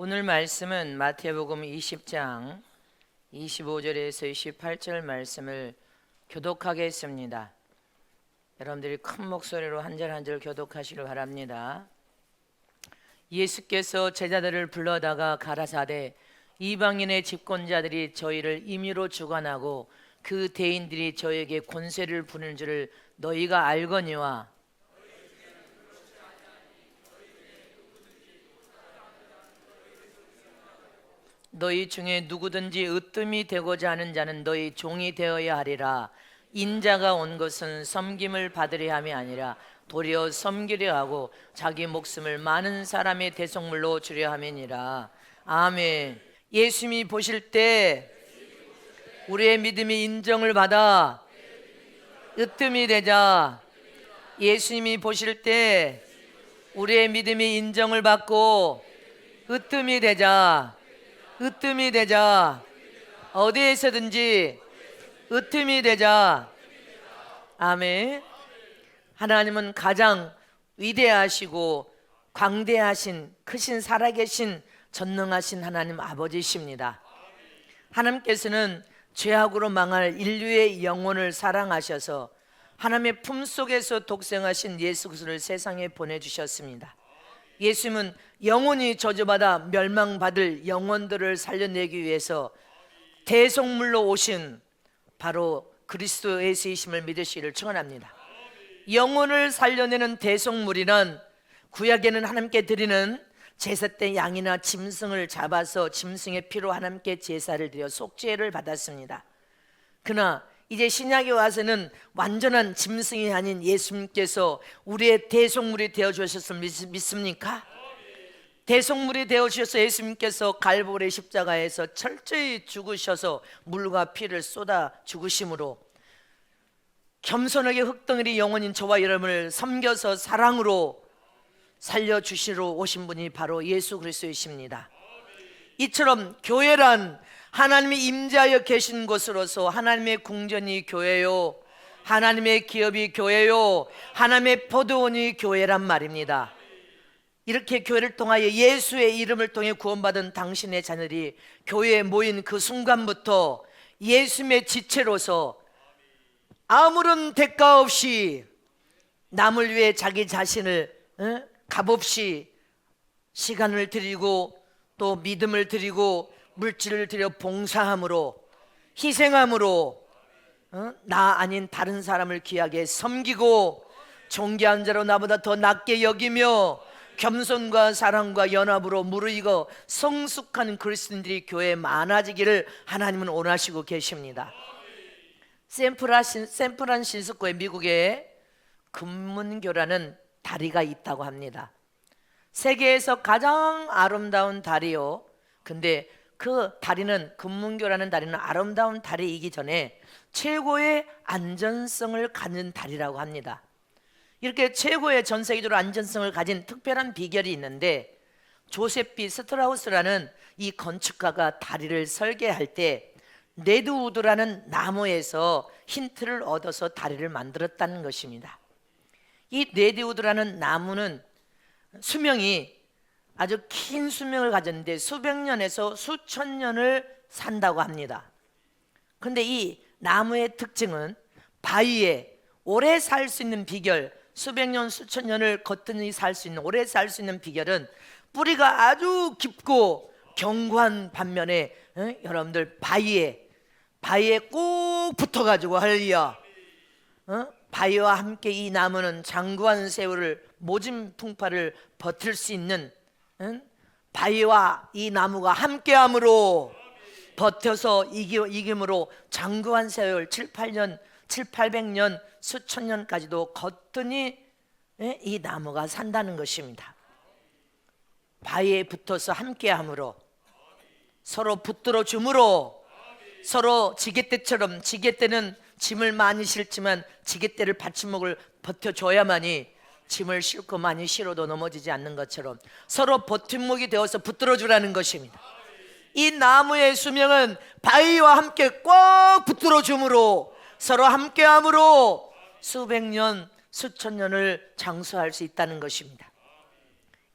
오늘 말씀은 마태복음 20장 25절에서 28절 말씀을 교독하겠습니다. 여러분들이 큰 목소리로 한 절 한 절 교독하시길 바랍니다. 예수께서 제자들을 불러다가 가라사대 이방인의 집권자들이 저희를 임의로 주관하고 그 대인들이 저에게 권세를 부리는 줄을 너희가 알거니와 너희 중에 누구든지 으뜸이 되고자 하는 자는 너희 종이 되어야 하리라. 인자가 온 것은 섬김을 받으려 함이 아니라 도리어 섬기려 하고 자기 목숨을 많은 사람의 대속물로 주려 함이니라. 아멘. 예수님이 보실 때 우리의 믿음이 인정을 받아 으뜸이 되자. 예수님이 보실 때 우리의 믿음이 인정을 받고 으뜸이 되자. 으뜸이 되자. 어디에서든지 으뜸이 되자. 아멘. 하나님은 가장 위대하시고 광대하신 크신 살아계신 전능하신 하나님 아버지십니다. 하나님께서는 죄악으로 망할 인류의 영혼을 사랑하셔서 하나님의 품속에서 독생하신 예수 그리스도를 세상에 보내주셨습니다. 예수님은 영혼이 저주받아 멸망받을 영혼들을 살려내기 위해서 대속물로 오신 바로 그리스도 예수이심을 믿으시기를 축원합니다. 영혼을 살려내는 대속물이란 구약에는 하나님께 드리는 제사 때 양이나 짐승을 잡아서 짐승의 피로 하나님께 제사를 드려 속죄를 받았습니다. 그러나 이제 신약에 와서는 완전한 짐승이 아닌 예수님께서 우리의 대속물이 되어주셨음을 믿습니까? 대속물이 되어주셔서 예수님께서 갈보리 십자가에서 철저히 죽으셔서 물과 피를 쏟아 죽으심으로 겸손하게 흙덩어리 영혼인 저와 여러분을 섬겨서 사랑으로 살려주시러 오신 분이 바로 예수 그리스도이십니다. 이처럼 교회란 하나님이 임재하여 계신 곳으로서 하나님의 궁전이 교회요, 하나님의 기업이 교회요, 하나님의 포도원이 교회란 말입니다. 이렇게 교회를 통하여 예수의 이름을 통해 구원받은 당신의 자녀들이 교회에 모인 그 순간부터 예수님의 지체로서 아무런 대가 없이 남을 위해 자기 자신을 값없이 시간을 드리고 또 믿음을 드리고 물질을 들여 봉사함으로 희생함으로 나 아닌 다른 사람을 귀하게 섬기고 존귀한 자로 나보다 더 낮게 여기며 겸손과 사랑과 연합으로 무르익어 성숙한 그리스도인들이 교회에 많아지기를 하나님은 원하시고 계십니다. 샌프란시스코의 미국에 금문교라는 다리가 있다고 합니다. 세계에서 가장 아름다운 다리요. 근데 그 다리는, 금문교라는 다리는 아름다운 다리이기 전에 최고의 안전성을 가진 다리라고 합니다. 이렇게 최고의 전 세계적으로 안전성을 가진 특별한 비결이 있는데, 조셉 B 스트라우스라는 이 건축가가 다리를 설계할 때 레드우드라는 나무에서 힌트를 얻어서 다리를 만들었다는 것입니다. 이 레드우드라는 나무는 수명이 아주 긴 수명을 가졌는데 수백 년에서 수천 년을 산다고 합니다. 그런데 이 나무의 특징은 바위에 오래 살 수 있는 비결, 수백 년 수천 년을 거뜬히 살 수 있는, 오래 살 수 있는 비결은 뿌리가 아주 깊고 견고한 반면에 여러분들 바위에 꼭 붙어가지고 할렐루야, 바위와 함께 이 나무는 장구한 세월을, 모진 풍파를 버틸 수 있는, 바위와 이 나무가 함께함으로 버텨서 이김으로 장구한 세월 7, 800년 수천 년까지도 거뜬히 이 나무가 산다는 것입니다. 바위에 붙어서 함께함으로, 서로 붙들어 줌으로, 서로 지게대처럼, 지게대는 짐을 많이 실지만 지게대를 받침목을 버텨줘야만이 짐을 싣고 많이 실어도 넘어지지 않는 것처럼 서로 버팀목이 되어서 붙들어 주라는 것입니다. 이 나무의 수명은 바위와 함께 꽉 붙들어 줌으로, 서로 함께함으로 수백 년 수천 년을 장수할 수 있다는 것입니다.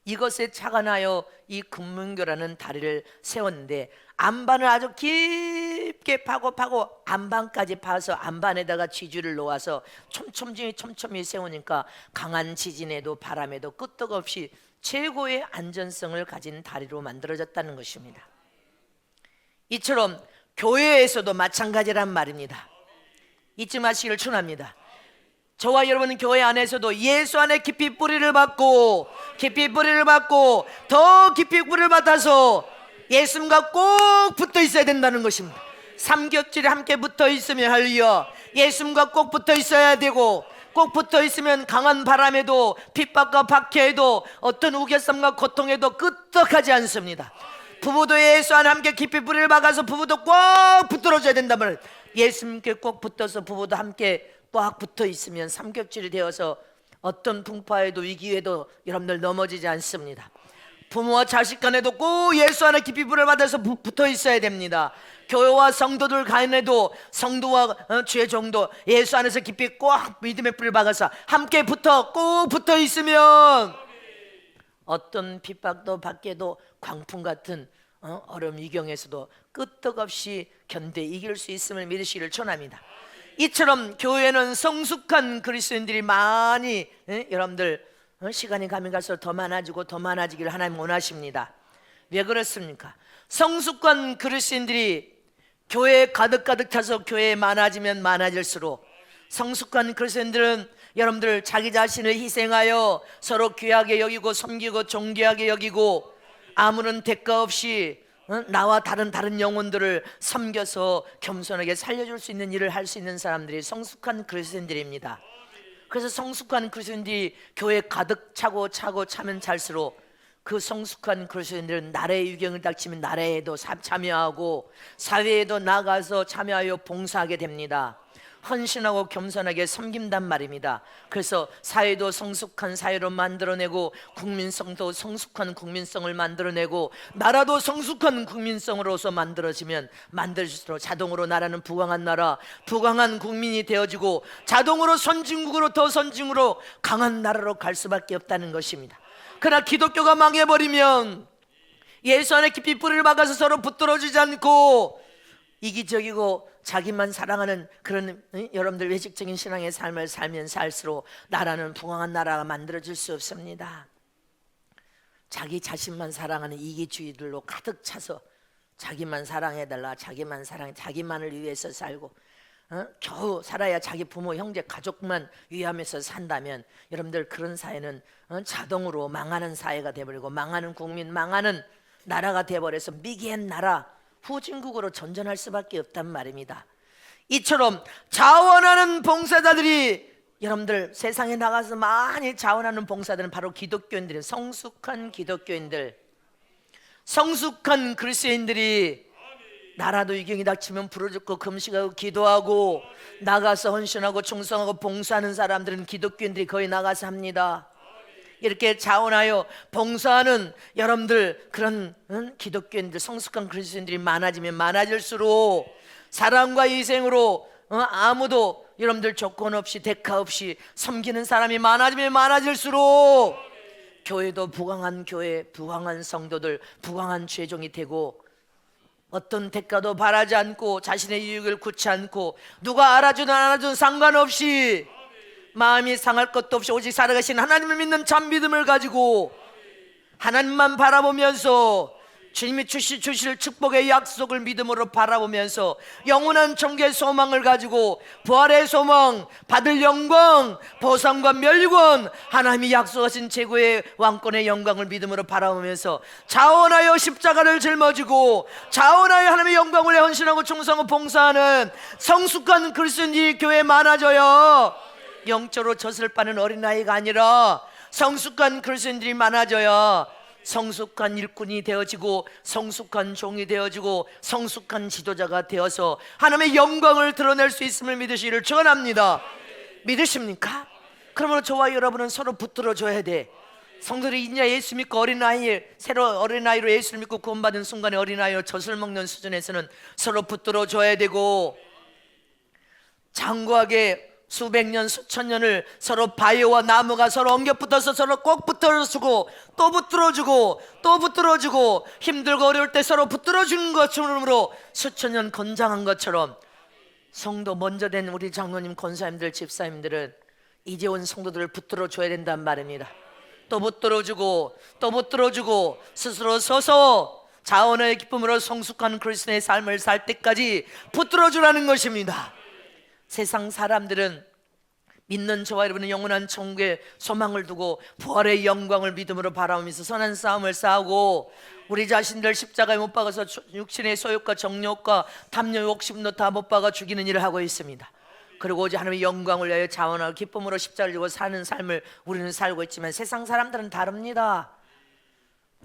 이것에 착안하여 이 금문교라는 다리를 세웠는데, 안반을 아주 깊게 파고 안반까지 파서 안반에다가 지주를 놓아서 촘촘히 세우니까 강한 지진에도 바람에도 끄떡없이 최고의 안전성을 가진 다리로 만들어졌다는 것입니다. 이처럼 교회에서도 마찬가지란 말입니다. 잊지 마시기를 축원합니다. 저와 여러분은 교회 안에서도 예수 안에 깊이 뿌리를 받고 더 깊이 뿌리를 받아서 예수님과 꼭 붙어 있어야 된다는 것입니다. 삼겹질에 함께 붙어 있으면 할렐루야, 예수님과 꼭 붙어 있어야 되고, 꼭 붙어 있으면 강한 바람에도 핍박과 박해에도 어떤 우겨쌈과 고통에도 끄떡하지 않습니다. 부부도 예수 안에 함께 깊이 뿌리를 박아서 부부도 꼭 붙들어줘야 된단 말이에요. 예수님께 꼭 붙어서 부부도 함께 꽉 붙어 있으면 삼겹질이 되어서 어떤 풍파에도 위기에도 여러분들 넘어지지 않습니다. 부모와 자식 간에도 꼭 예수 안에 깊이 뿌리를 받아서 붙어 있어야 됩니다. 교회와 성도들 간에도 성도와 주의 종도 예수 안에서 깊이 꼭 믿음의 뿌리를 박아서 함께 꼭 붙어 있으면 어떤 핍박도 밖에도 광풍 같은 어려움 위경에서도 끄떡없이 견뎌 이길 수 있음을 믿으시기를 축원합니다. 이처럼 교회는 성숙한 그리스도인들이 많이 여러분들 시간이 가면 갈수록 더 많아지기를 하나님 원하십니다. 왜 그렇습니까? 성숙한 그리스도인들이 교회에 가득 차서 교회에 많아지면 많아질수록, 성숙한 그리스도인들은 여러분들 자기 자신을 희생하여 서로 귀하게 여기고 섬기고 존귀하게 여기고 아무런 대가 없이 나와 다른 영혼들을 섬겨서 겸손하게 살려줄 수 있는 일을 할 수 있는 사람들이 성숙한 그리스도인들입니다. 그래서 성숙한 그리스도인들이 교회에 가득 차면 찰수록 그 성숙한 그리스도인들은 나라의 위경을 닥치면 나라에도 참여하고 사회에도 나가서 참여하여 봉사하게 됩니다. 헌신하고 겸손하게 섬긴단 말입니다. 그래서 사회도 성숙한 사회로 만들어내고 국민성도 성숙한 국민성을 만들어내고 나라도 성숙한 국민성으로서 만들어질수록 자동으로 나라는 부강한 나라, 부강한 국민이 되어지고 자동으로 선진국으로 더 선진국으로 강한 나라로 갈 수밖에 없다는 것입니다. 그러나 기독교가 망해버리면 예수 안에 깊이 뿌리를 박아서 서로 붙들어주지 않고 이기적이고 자기만 사랑하는 그런 여러분들 외식적인 신앙의 삶을 살면 살수록 나라는 부강한 나라가 만들어질 수 없습니다. 자기 자신만 사랑하는 이기주의들로 가득 차서 자기만 사랑해달라, 자기만을 위해서 살고 겨우 살아야 자기 부모, 형제, 가족만 위하면서 산다면 여러분들 그런 사회는 자동으로 망하는 사회가 되어버리고 망하는 국민, 망하는 나라가 되어버려서 미개한 나라, 후진국으로 전전할 수밖에 없단 말입니다. 이처럼 자원하는 봉사자들이 여러분들 세상에 나가서 많이 자원하는 봉사들은 바로 기독교인들이에요. 성숙한 기독교인들, 성숙한 그리스도인들이 나라도 위경이 닥치면 부르짖고 금식하고 기도하고 나가서 헌신하고 충성하고 봉사하는 사람들은 기독교인들이 거의 나가서 합니다. 이렇게 자원하여 봉사하는 여러분들 그런 기독교인들, 성숙한 그리스도인들이 많아지면 많아질수록 사랑과 희생으로 아무도 여러분들 조건 없이 대가 없이 섬기는 사람이 많아지면 많아질수록 교회도 부강한 교회, 부강한 성도들, 부강한 죄종이 되고 어떤 대가도 바라지 않고 자신의 유익을 굳지 않고 누가 알아주든 안 알아주든 상관없이 마음이 상할 것도 없이 오직 살아가신 하나님을 믿는 참 믿음을 가지고 하나님만 바라보면서 주님이 주실 축복의 약속을 믿음으로 바라보면서 영원한 천국의 소망을 가지고 부활의 소망, 받을 영광, 보상과 멸권, 하나님이 약속하신 최고의 왕권의 영광을 믿음으로 바라보면서 자원하여 십자가를 짊어지고 자원하여 하나님의 영광을 위해 헌신하고 충성하고 봉사하는 성숙한 그리스도인이 교회에 많아져요. 영적으로 젖을 빠는 어린아이가 아니라 성숙한 그리스도인들이 많아져야 성숙한 일꾼이 되어지고 성숙한 종이 되어지고 성숙한 지도자가 되어서 하나님의 영광을 드러낼 수 있음을 믿으시기를 축원합니다. 믿으십니까? 그러므로 저와 여러분은 서로 붙들어줘야 돼. 성도들이 이제 예수 믿고 어린아이로 예수를 믿고 구원받은 순간에 어린아이로 젖을 먹는 수준에서는 서로 붙들어줘야 되고 장구하게 수백 년 수천 년을 서로 바위와 나무가 서로 엉겨 붙어서 서로 꼭 붙들어주고 또 붙들어주고 또 붙들어주고 힘들고 어려울 때 서로 붙들어주는 것처럼으로 수천 년 건장한 것처럼 성도 먼저 된 우리 장로님, 권사님들, 집사님들은 이제 온 성도들을 붙들어줘야 된단 말입니다. 또 붙들어주고 또 붙들어주고 스스로 서서 자원의 기쁨으로 성숙한 그리스도의 삶을 살 때까지 붙들어주라는 것입니다. 세상 사람들은 믿는 저와 여러분은 영원한 천국에 소망을 두고 부활의 영광을 믿음으로 바라보면서 선한 싸움을 싸우고 우리 자신들 십자가에 못 박아서 육신의 소욕과 정욕과 탐욕, 욕심도 다 못 박아 죽이는 일을 하고 있습니다. 그리고 오직 하나님의 영광을 위하여 자원하고 기쁨으로 십자가를 지고 사는 삶을 우리는 살고 있지만 세상 사람들은 다릅니다.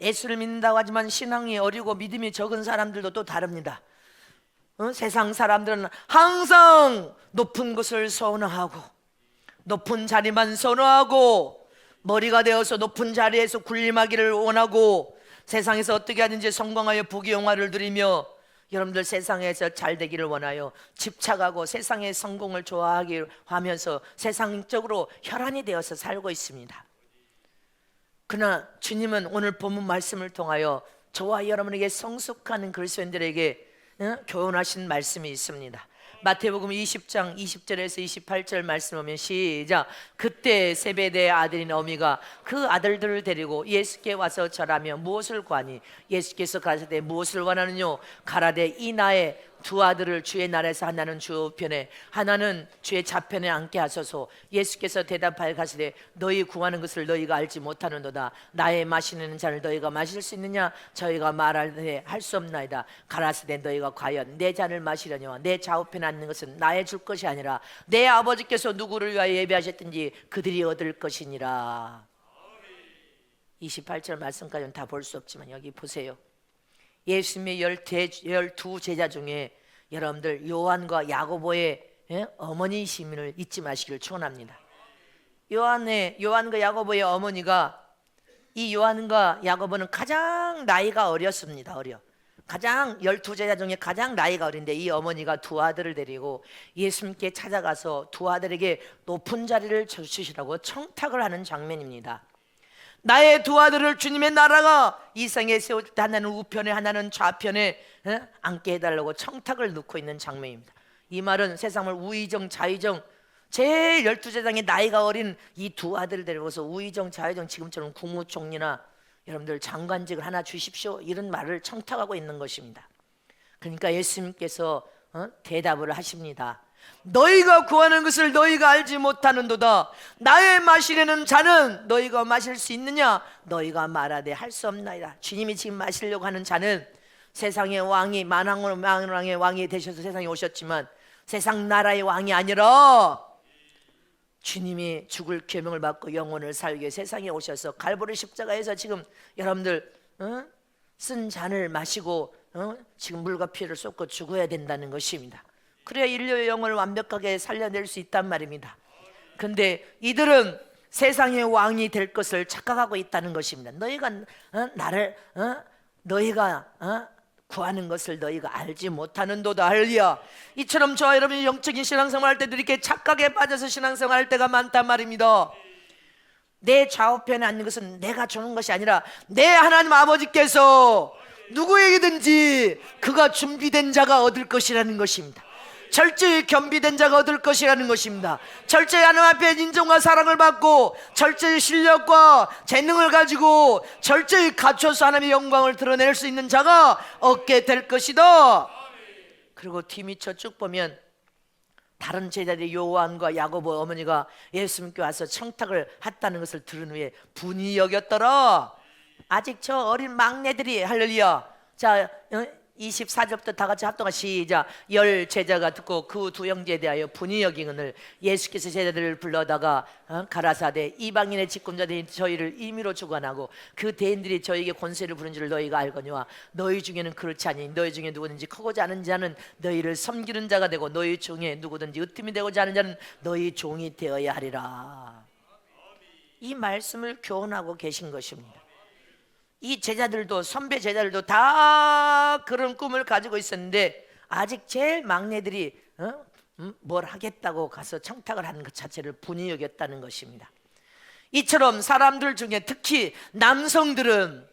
예수를 믿는다고 하지만 신앙이 어리고 믿음이 적은 사람들도 또 다릅니다. 세상 사람들은 항상 높은 것을 선호하고 높은 자리만 선호하고 머리가 되어서 높은 자리에서 군림하기를 원하고 세상에서 어떻게 하든지 성공하여 부귀영화를 누리며 여러분들 세상에서 잘 되기를 원하여 집착하고 세상의 성공을 좋아하기 하면서 세상적으로 혈안이 되어서 살고 있습니다. 그러나 주님은 오늘 본문 말씀을 통하여 저와 여러분에게 성숙하는 그리스도인들에게 교훈하신 말씀이 있습니다. 마태복음 20장 20절에서 28절 말씀 보면 시작. 그때 세베대의 아들인 어미가 그 아들들을 데리고 예수께 와서 절하며 무엇을 구하니 예수께서 가시되 무엇을 원하느뇨 가라되 이 나의 두 아들을 주의 나라에서 하나는 주 우편에 하나는 주의 좌편에 앉게 하소서. 예수께서 대답하여 가시되 너희 구하는 것을 너희가 알지 못하는도다. 나의 마시는 잔을 너희가 마실 수 있느냐 저희가 말하되 할 수 없나이다. 가라사대 너희가 과연 내 잔을 마시려니와 내 좌우편에 앉는 것은 나의 줄 것이 아니라 내 아버지께서 누구를 위하여 예비하셨든지 그들이 얻을 것이니라. 28절 말씀까지는 다 볼 수 없지만 여기 보세요. 예수님의 12 제자 중에 여러분들 요한과 야고보의 어머니심을 잊지 마시기를 축원합니다. 요한과 야고보의 어머니가 이 요한과 야고보는 가장 나이가 어렸습니다. 가장 12 제자 중에 가장 나이가 어린데 이 어머니가 두 아들을 데리고 예수님께 찾아가서 두 아들에게 높은 자리를 주시라고 청탁을 하는 장면입니다. 나의 두 아들을 주님의 나라가 이 세상에 세울 때 하나는 우편에 하나는 좌편에 앉게 해달라고 청탁을 넣고 있는 장면입니다. 이 말은 세상을 우의정 좌의정 제일 12제장의 나이가 어린 이 두 아들을 데리고서 우의정 좌의정 지금처럼 국무총리나 여러분들 장관직을 하나 주십시오 이런 말을 청탁하고 있는 것입니다. 그러니까 예수님께서 대답을 하십니다. 너희가 구하는 것을 너희가 알지 못하는도다. 나의 마시려는 잔은 너희가 마실 수 있느냐 너희가 말하되 할 수 없나이다. 주님이 지금 마시려고 하는 잔은 세상의 왕이 만왕의 왕이 되셔서 세상에 오셨지만 세상 나라의 왕이 아니라 주님이 죽을 계명을 받고 영혼을 살기 위해 세상에 오셔서 갈보리 십자가에서 지금 여러분들 쓴 잔을 마시고 지금 물과 피를 쏟고 죽어야 된다는 것입니다. 그래야 인류의 영혼을 완벽하게 살려낼 수 있단 말입니다. 근데 이들은 세상의 왕이 될 것을 착각하고 있다는 것입니다. 너희가 너희가 구하는 것을 너희가 알지 못하는도다. 할렐루야. 이처럼 저와 여러분이 영적인 신앙생활 할 때도 이렇게 착각에 빠져서 신앙생활 할 때가 많단 말입니다. 내 좌우편에 앉는 것은 내가 주는 것이 아니라 내 하나님 아버지께서 누구에게든지 그가 준비된 자가 얻을 것이라는 것입니다. 철저히 겸비된 자가 얻을 것이라는 것입니다. 철저히 하나님 앞에 인정과 사랑을 받고 철저히 실력과 재능을 가지고 철저히 갖춰서 하나님의 영광을 드러낼 수 있는 자가 얻게 될 것이다. 그리고 뒤 미쳐 쭉 보면 다른 제자들이 요한과 야고보 어머니가 예수님께 와서 청탁을 했다는 것을 들은 후에 분이 여겼더라. 아직 저 어린 막내들이 할렐루야. 자 24절부터 다 같이 합동하 시작. 10 제자가 듣고 그 두 형제에 대하여 분이 여기거늘 예수께서 제자들을 불러다가 가라사대 이방인의 직분자들이 저희를 임의로 주관하고 그 대인들이 저희에게 권세를 부른 줄 너희가 알거니와 너희 중에는 그렇지 아니 너희 중에 누구든지 크고자 하는 자는 너희를 섬기는 자가 되고 너희 중에 누구든지 으뜸이 되고자 하는 자는 너희 종이 되어야 하리라. 이 말씀을 교훈하고 계신 것입니다. 이 제자들도 선배 제자들도 다 그런 꿈을 가지고 있었는데 아직 제일 막내들이 뭘 하겠다고 가서 청탁을 하는 것 자체를 분이 여겼다는 것입니다. 이처럼 사람들 중에 특히 남성들은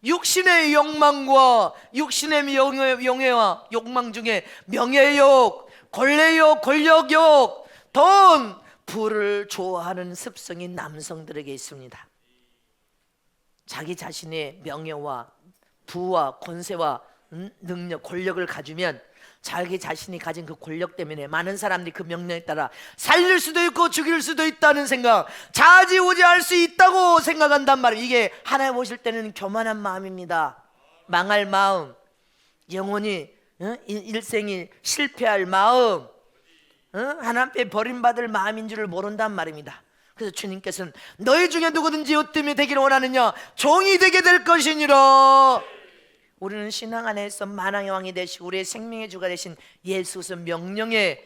육신의 욕망과 육신의 명예와 욕망 중에 명예욕, 권력욕, 권력욕, 돈, 부를 좋아하는 습성이 남성들에게 있습니다. 자기 자신의 명예와 부와 권세와 능력, 권력을 가지면 자기 자신이 가진 그 권력 때문에 많은 사람들이 그 명령에 따라 살릴 수도 있고 죽일 수도 있다는 생각, 좌지우지할 수 있다고 생각한단 말이에요. 이게 하나님 보실 때는 교만한 마음입니다. 망할 마음, 영원히 일생이 실패할 마음, 하나님께 버림받을 마음인 줄을 모른단 말입니다. 그래서 주님께서는 너희 중에 누구든지 으뜸이 되기를 원하느냐 종이 되게 될 것이니라. 우리는 신앙 안에서 만왕의 왕이 되시고 우리의 생명의 주가 되신 예수의 명령에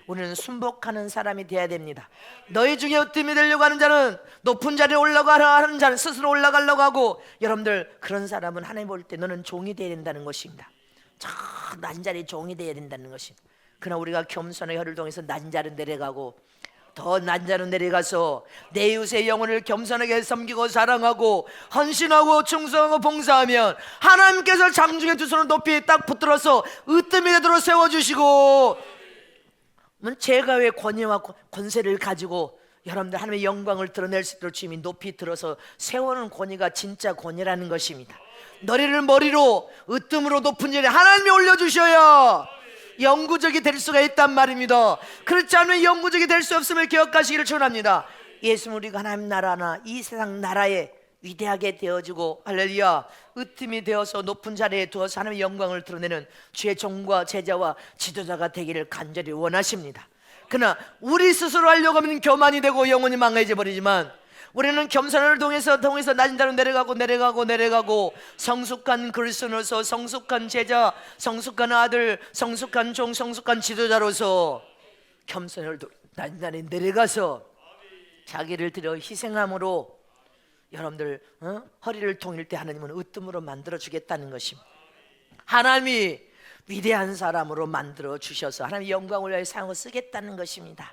우리는 순복하는 사람이 되어야 됩니다. 너희 중에 으뜸이 되려고 하는 자는, 높은 자리에 올라가려 하는 자는 스스로 올라가려고 하고, 여러분들 그런 사람은 하나님 볼 때 너는 종이 되어야 된다는 것입니다. 저 낮은 자리에 종이 되어야 된다는 것입니다. 그러나 우리가 겸손의 혀를 통해서 낮은 자로 내려가고 더 낮은 자로 내려가서 내 이웃의 영혼을 겸손하게 섬기고 사랑하고 헌신하고 충성하고 봉사하면 하나님께서 장중에 두 손을 높이 딱 붙들어서 으뜸이 되도록 세워주시고, 제가 왜 권위와 권세를 가지고 여러분들 하나님의 영광을 드러낼 수 있도록 주님이 높이 들어서 세우는 권위가 진짜 권위라는 것입니다. 너희를 머리로 으뜸으로 높은 자리에 하나님이 올려주셔야 영구적이 될 수가 있단 말입니다. 그렇지 않으면 영구적이 될 수 없음을 기억하시기를 축원합니다. 예수는 우리가 하나님 나라나 이 세상 나라에 위대하게 되어지고 할렐루야 으뜸이 되어서 높은 자리에 두어서 하나님의 영광을 드러내는 주의 종과 제자와 지도자가 되기를 간절히 원하십니다. 그러나 우리 스스로 하려고 하면 교만이 되고 영혼이 망해져 버리지만, 우리는 겸손을 통해서 낮은 자로 내려가고 성숙한 그리스도로서, 성숙한 제자, 성숙한 아들, 성숙한 종, 성숙한 지도자로서 겸손을 낮은 자리에 내려가서 자기를 들여 희생함으로 여러분들 허리를 통일 때 하나님은 으뜸으로 만들어 주겠다는 것입니다. 하나님이 위대한 사람으로 만들어 주셔서 하나님의 영광을 위하여 사용을 쓰겠다는 것입니다.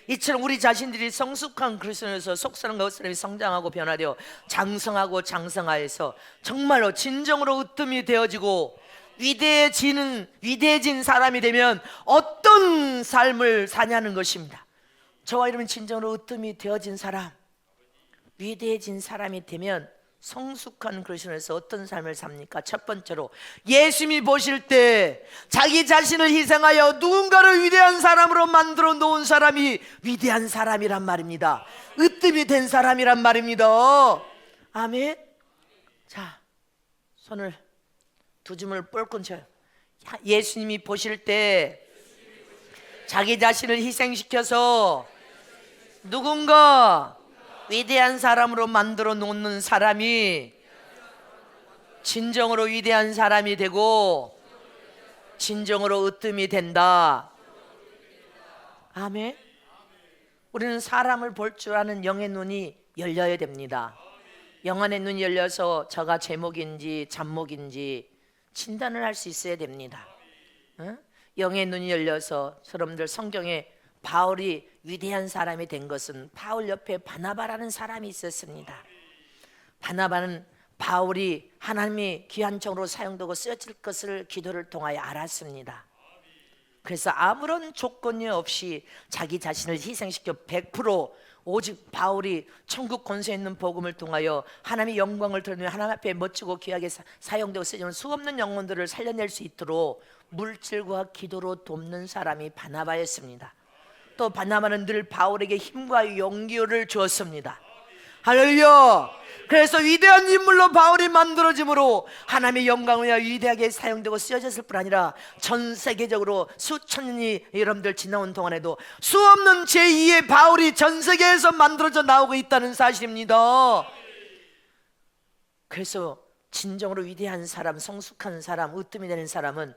이처럼 우리 자신들이 성숙한 그리스도에서 속사람과 겉사람이 성장하고 변화되어 장성하고 장성하여서 정말로 진정으로 으뜸이 되어지고 위대해진 사람이 되면 어떤 삶을 사냐는 것입니다. 저와 여러분 진정으로 으뜸이 되어진 사람, 위대해진 사람이 되면 성숙한 그리스도에서 어떤 삶을 삽니까? 첫 번째로 예수님이 보실 때 자기 자신을 희생하여 누군가를 위대한 사람으로 만들어 놓은 사람이 위대한 사람이란 말입니다. 으뜸이 된 사람이란 말입니다. 아멘. 자, 손을 두 줌을 뻘건 쳐요. 예수님이 보실 때 자기 자신을 희생시켜서 누군가 위대한 사람으로 만들어 놓는 사람이 진정으로 위대한 사람이 되고 진정으로 으뜸이 된다. 아멘. 우리는 사람을 볼 줄 아는 영의 눈이 열려야 됩니다. 영안의 눈이 열려서 저가 제목인지 잡목인지 진단을 할 수 있어야 됩니다. 영의 눈이 열려서 여러분들 성경에 바울이 위대한 사람이 된 것은 바울 옆에 바나바라는 사람이 있었습니다. 바나바는 바울이 하나님이 귀한 종으로 사용되고 쓰여질 것을 기도를 통하여 알았습니다. 그래서 아무런 조건이 없이 자기 자신을 희생시켜 100% 오직 바울이 천국 권세 있는 복음을 통하여 하나님의 영광을 드러내며 하나님 앞에 멋지고 귀하게 사용되고 쓰여지는 수없는 영혼들을 살려낼 수 있도록 물질과 기도로 돕는 사람이 바나바였습니다. 또 바나바는 늘 바울에게 힘과 용기를 주었습니다. 할렐루야. 그래서 위대한 인물로 바울이 만들어짐으로 하나님의 영광을 위하여 위대하게 사용되고 쓰여졌을 뿐 아니라 전 세계적으로 수천 년이 여러분들 지나온 동안에도 수없는 제2의 바울이 전 세계에서 만들어져 나오고 있다는 사실입니다. 그래서 진정으로 위대한 사람, 성숙한 사람, 으뜸이 되는 사람은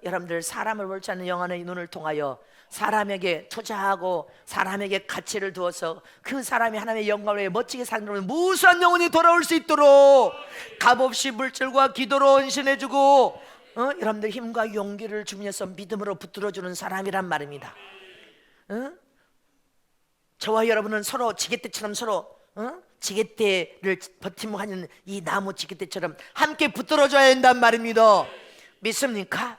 여러분들 사람을 볼 줄 아는 영안의 눈을 통하여 사람에게 투자하고 사람에게 가치를 두어서 그 사람이 하나님의 영광을 위해 멋지게 사는 무수한 영혼이 돌아올 수 있도록 값없이 물질과 기도로 헌신해주고 여러분들 힘과 용기를 주면서 믿음으로 붙들어주는 사람이란 말입니다. 저와 여러분은 서로 지게대처럼 서로 지게대를 버팀하는 이 나무 지게대처럼 함께 붙들어줘야 한단 말입니다. 믿습니까?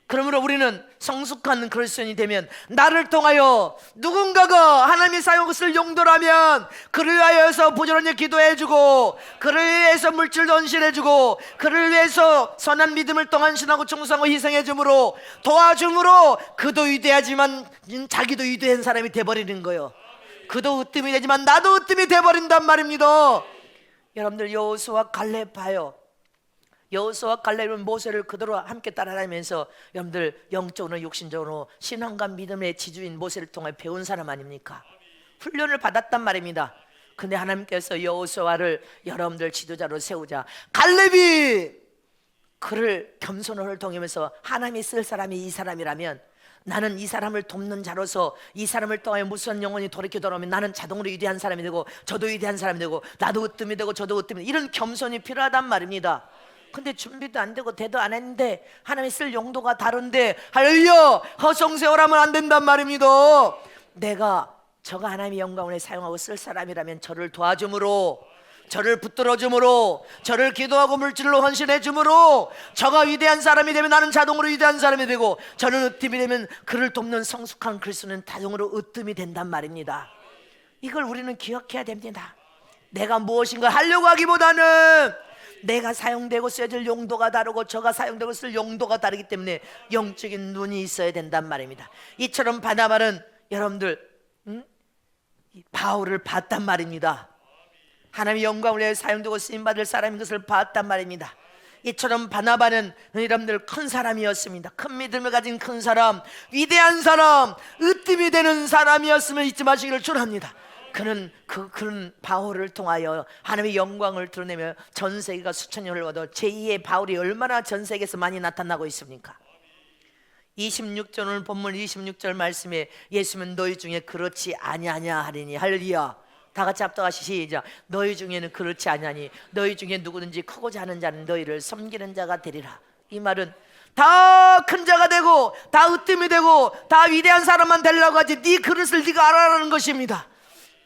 그러므로 우리는 성숙한 그리스도인이 되면 나를 통하여 누군가가 하나님이 사용한 것을 용도라면 그를 위하여서 부지런히 기도해주고 그를 위해서 물질도 헌신해주고 그를 위해서 선한 믿음을 또 헌신하고 충성하고 희생해줌으로 도와줌으로 그도 위대하지만 자기도 위대한 사람이 돼버리는 거예요. 그도 으뜸이 되지만 나도 으뜸이 돼버린단 말입니다. 여러분들 여호수아 갈렙 봐요. 여호수아 갈렙은 모세를 그대로 함께 따라다니면서 여러분들 영적으로 육신적으로 신앙과 믿음의 지주인 모세를 통해 배운 사람 아닙니까? 훈련을 받았단 말입니다. 근데 하나님께서 여호수아를 여러분들 지도자로 세우자 갈렙이 그를 겸손을 통하면서 하나님이 쓸 사람이 이 사람이라면 나는 이 사람을 돕는 자로서 이 사람을 통하여 무수한 영혼이 돌이켜 돌아오면 나는 자동으로 위대한 사람이 되고 저도 위대한 사람이 되고 나도 으뜸이 되고 저도 으뜸이 되고 이런 겸손이 필요하단 말입니다. 근데 준비도 안 되고 대도 안 했는데 하나님이 쓸 용도가 다른데 할렐루야 허송세월하면 안 된단 말입니다. 내가 저가 하나님의 영광을 사용하고 쓸 사람이라면 저를 도와줌으로 저를 붙들어줌으로 저를 기도하고 물질로 헌신해줌으로 저가 위대한 사람이 되면 나는 자동으로 위대한 사람이 되고 저는 으뜸이 되면 그를 돕는 성숙한 그리스도는 자동으로 으뜸이 된단 말입니다. 이걸 우리는 기억해야 됩니다. 내가 무엇인가 하려고 하기보다는 내가 사용되고 쓰여질 용도가 다르고 저가 사용되고 쓸 용도가 다르기 때문에 영적인 눈이 있어야 된단 말입니다. 이처럼 바나바는 여러분들 바울을 봤단 말입니다. 하나님의 영광을 위해 사용되고 쓰임받을 사람인 것을 봤단 말입니다. 이처럼 바나바는 여러분들 큰 사람이었습니다. 큰 믿음을 가진 큰 사람, 위대한 사람, 으뜸이 되는 사람이었으면 잊지 마시기를 축원합니다. 그는 그런 바울을 통하여 하나님의 영광을 드러내며 전 세계가 수천 년을 얻어 제2의 바울이 얼마나 전 세계에서 많이 나타나고 있습니까? 26절 오늘 본문 26절 말씀에 예수님은 너희 중에 그렇지 아니하냐 하리니 할렐루야. 다 같이 합독하시 시작. 너희 중에는 그렇지 아니하니 너희 중에 누구든지 크고자 하는 자는 너희를 섬기는 자가 되리라. 이 말은 다 큰 자가 되고 다 으뜸이 되고 다 위대한 사람만 되려고 하지 네 그릇을 네가 알아라는 것입니다.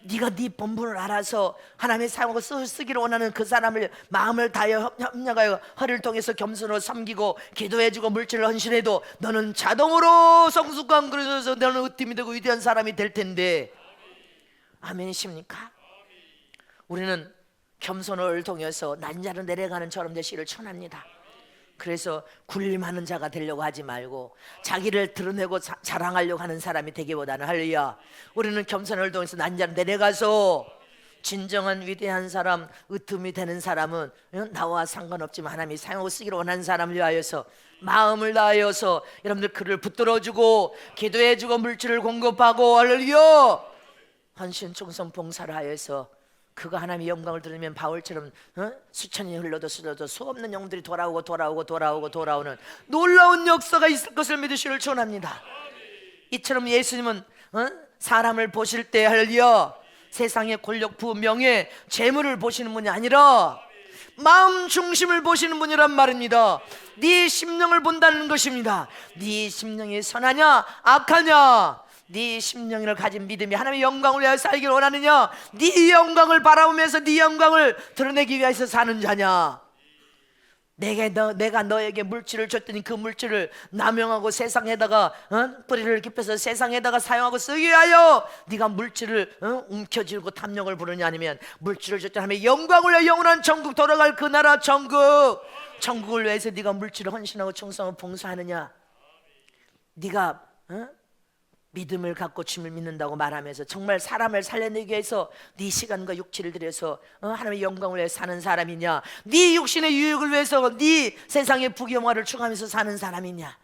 네가 네 본분을 알아서 하나님의 사용하고 쓰기를 원하는 그 사람을 마음을 다하여 협력하여 허를 통해서 겸손으로 섬기고 기도해주고 물질을 헌신해도 너는 자동으로 성숙한 그릇에서 너는 으뜸이 되고 위대한 사람이 될 텐데 아멘이십니까? 우리는 겸손을 통해서 난자로 내려가는 저런 되시기를 축원합니다. 그래서 군림하는 자가 되려고 하지 말고 자기를 드러내고 자랑하려고 하는 사람이 되기보다는 할렐루야 우리는 겸손을 통해서 난자로 내려가서 진정한 위대한 사람 으뜸이 되는 사람은 나와 상관없지만 하나님이 사용하고 쓰기를 원하는 사람을 위하여서 마음을 다하여서 여러분들 그를 붙들어주고 기도해주고 물질을 공급하고 할렐루야 헌신 충성 봉사를 하여서 그가 하나님의 영광을 들으면 바울처럼 수천이 흘러도 수없는 영들이 돌아오는 놀라운 역사가 있을 것을 믿으시기를 축원합니다. 이처럼 예수님은 사람을 보실 때 할렐루야 세상의 권력 부귀 명예 재물을 보시는 분이 아니라 마음 중심을 보시는 분이란 말입니다. 네 심령을 본다는 것입니다. 네 심령이 선하냐 악하냐 네 심령을 가진 믿음이 하나님의 영광을 위하여 살기를 원하느냐 네 영광을 바라보면서 네 영광을 드러내기 위해서 사는 자냐 내가 너에게 물질을 줬더니 그 물질을 남용하고 세상에다가 뿌리를 깊여서 세상에다가 사용하고 쓰기 위하여 네가 물질을 움켜쥐고 탐욕을 부르냐 아니면 물질을 줬더니 하나님의 영광을 위하여 영원한 천국 돌아갈 그 나라 천국을 위해서 네가 물질을 헌신하고 충성을 봉사하느냐 네가 믿음을 갖고 주님을 믿는다고 말하면서 정말 사람을 살려내기 위해서 네 시간과 육체를 들여서 하나님의 영광을 위해 사는 사람이냐 네 육신의 유익을 위해서 네 세상의 부귀영화를 추구하면서 사는 사람이냐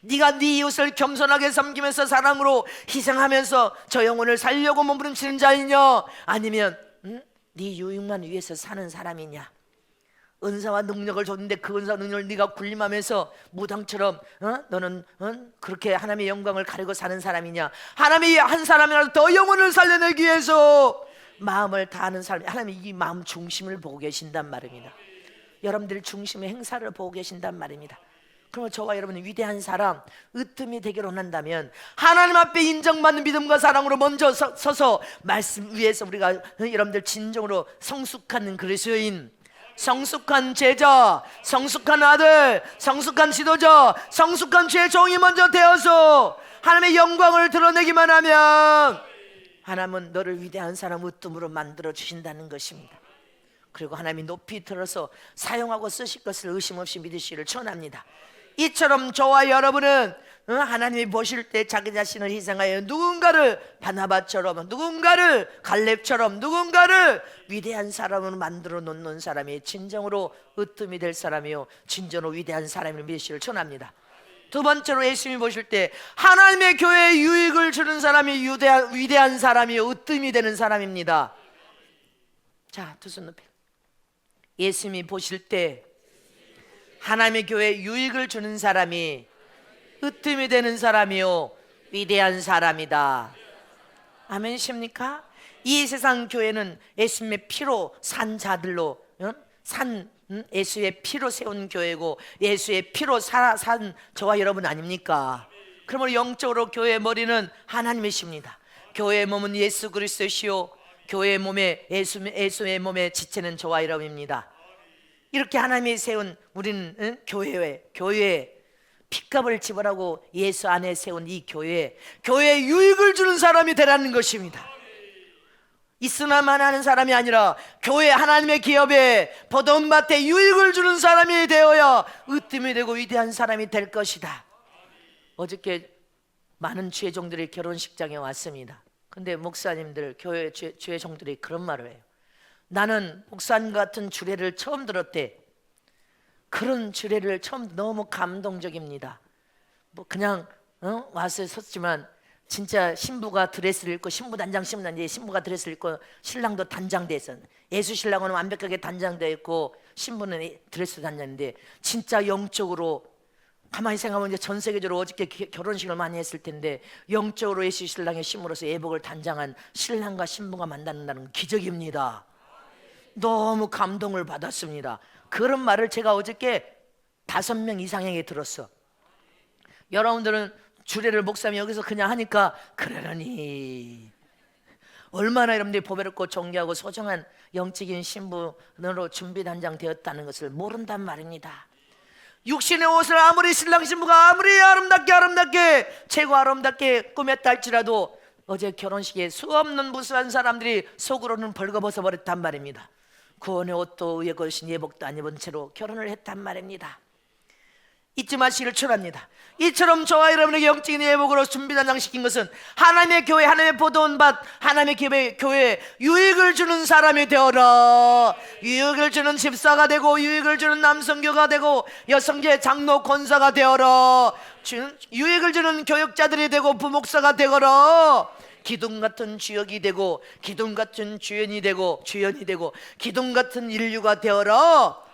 네가 네 이웃을 겸손하게 섬기면서 사랑으로 희생하면서 저 영혼을 살려고 몸부림치는 자이냐 아니면 네 유익만 위해서 사는 사람이냐 은사와 능력을 줬는데 그 은사와 능력을 네가 군림하면서 무당처럼 너는 그렇게 하나님의 영광을 가리고 사는 사람이냐 하나님이 한 사람이라도 더 영혼을 살려내기 위해서 마음을 다하는 사람 하나님이 이 마음 중심을 보고 계신단 말입니다. 여러분들 중심의 행사를 보고 계신단 말입니다. 그러면 저와 여러분이 위대한 사람, 으뜸이 되기를 원한다면 하나님 앞에 인정받는 믿음과 사랑으로 먼저 서서 말씀 위에서 우리가 여러분들 진정으로 성숙한 그리스도인, 성숙한 제자, 성숙한 아들, 성숙한 지도자, 성숙한 주의 종이 먼저 되어서 하나님의 영광을 드러내기만 하면 하나님은 너를 위대한 사람 으뜸으로 만들어 주신다는 것입니다. 그리고 하나님이 높이 들어서 사용하고 쓰실 것을 의심 없이 믿으시기를 축원합니다. 이처럼 저와 여러분은 하나님이 보실 때 자기 자신을 희생하여 누군가를 바나바처럼, 누군가를 갈렙처럼, 누군가를 위대한 사람으로 만들어 놓는 사람이 진정으로 으뜸이 될 사람이요 진정으로 위대한 사람을 믿으시기를 축원합니다. 두 번째로 예수님이 보실 때 하나님의 교회에 유익을 주는 사람이 위대한 사람이요 으뜸이 되는 사람입니다. 자, 두 손 높이. 예수님이 보실 때 하나님의 교회에 유익을 주는 사람이 으뜸이 되는 사람이요 위대한 사람이다. 아멘이십니까? 이 세상 교회는 예수님의 피로 산 자들로 예수의 피로 세운 교회고 예수의 피로 산 저와 여러분 아닙니까? 그러므로 영적으로 교회의 머리는 하나님이십니다. 교회의 몸은 예수 그리스도시요 교회의 몸에 예수의 몸의 지체는 저와 여러분입니다. 이렇게 하나님이 세운 우리는 교회에 핏값을 지불하고 예수 안에 세운 이 교회에 유익을 주는 사람이 되라는 것입니다. 있으나만 하는 사람이 아니라 교회 하나님의 기업에 버드온 밭에 유익을 주는 사람이 되어야 으뜸이 되고 위대한 사람이 될 것이다. 어저께 많은 주의 종들이 결혼식장에 왔습니다. 근데 목사님들 교회 주의 종들이 그런 말을 해요. 나는 목사님 같은 주례를 처음 들었대. 그런 주례를 처음, 너무 감동적입니다. 뭐 그냥 와서 섰지만 진짜 신부가 드레스를 입고 신부 단장 신부가 드레스를 입고 신랑도 단장돼서 예수 신랑은 완벽하게 단장되어 있고 신부는 드레스 단장인데 진짜 영적으로 가만히 생각하면 이제 전 세계적으로 어저께 결혼식을 많이 했을 텐데 영적으로 예수 신랑의 신부로서 예복을 단장한 신랑과 신부가 만난다는 건 기적입니다. 너무 감동을 받았습니다. 그런 말을 제가 어저께 5명 이상에게 들었어. 여러분들은 주례를 목사님이 여기서 그냥 하니까 그러려니 얼마나 여러분들이 보배롭고 존귀하고 소중한 영적인 신부로 준비단장 되었다는 것을 모른단 말입니다. 육신의 옷을 아무리 신랑 신부가 아무리 아름답게 최고 아름답게 꾸몄다 할지라도 어제 결혼식에 수없는 무수한 사람들이 속으로는 벌거벗어 버렸단 말입니다. 구원의 옷도 의의 것인 예복도 안 입은 채로 결혼을 했단 말입니다. 잊지 마시기를 축원합니다. 이처럼 저와 여러분에게 영적인 예복으로 준비단장시킨 것은 하나님의 교회, 하나님의 보도온 밭, 하나님의 교회에 유익을 주는 사람이 되어라. 유익을 주는 집사가 되고 유익을 주는 남성교가 되고 여성계 장로 권사가 되어라. 유익을 주는 교육자들이 되고 부목사가 되거라. 기둥 같은 주역이 되고 기둥 같은 주연이 되고 기둥 같은 인류가 되어라.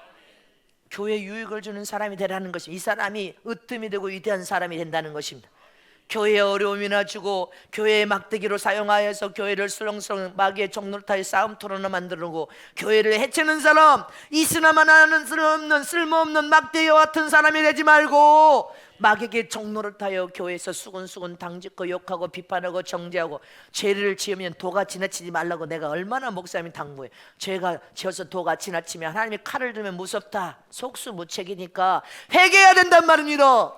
교회에 유익을 주는 사람이 되라는 것입니다. 이 사람이 으뜸이 되고 위대한 사람이 된다는 것입니다. 교회에 어려움이나 주고 교회의 막대기로 사용하여서 교회를 술렁술렁 마귀의 종노릇하여 싸움토로나 만들고 교회를 해치는 사람, 있으나만 하는 쓸모없는 막대기와 같은 사람이 되지 말고 마귀에게 종노릇하여 교회에서 수군수군 당짓고 욕하고 비판하고 정죄하고 죄를 지으면 도가 지나치지 말라고 내가 얼마나 목사님이 당부해. 죄가 지어서 도가 지나치면 하나님이 칼을 들면 무섭다. 속수무책이니까 회개해야 된단 말입니다.